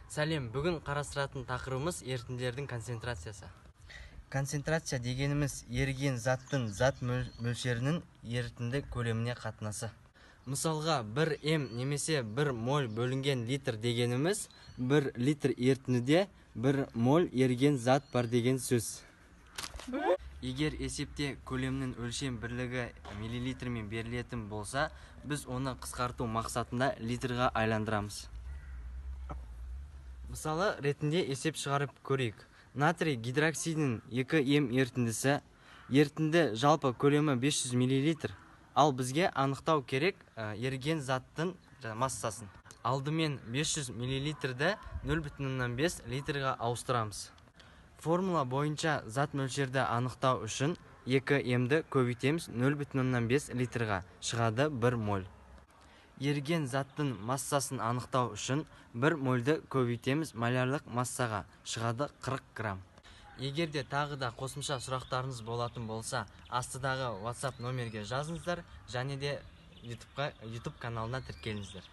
Сәлем, бүгін қарастыратын тақырыбымыз ерітінділердің концентрациясы. Концентрация дегеніміз еріген заттың зат мөлшерінің ерітінді көлеміне қатынасы. Мысалға, 1 м немесе 1 моль бөлінген литр дегеніміз 1 литр ерітіндіде 1 моль еріген зат бар деген сөз. Егер есепте көлемнің өлшем бірлігі миллилитрмен берілетін болса, біз оны қысқарту мақсатында литрға айландырамыз. Мысалы ретінде есеп шығарып көрейік. Натрий гидроксидінің 2 м ерітіндісі, ерітінді жалпы көлемі 500 мл, ал бізге анықтау керек еріген заттың массасын. Алдымен 500 мл-ді 0,5 литрға ауыстырамыз. Формула бойынша зат мөлшерді анықтау үшін 2 м-ді көбейтеміз 0,5 литрға, шығады 1 моль. Еріген заттың массасын анықтау үшін 1 мольді көбейтеміз малярлық массаға, шығады 40 грамм. Егерде тағы да қосымша сұрақтарыңыз болатын болса, астыдағы WhatsApp номерге жазыңыздар, және де YouTube каналына тіркеліңіздер.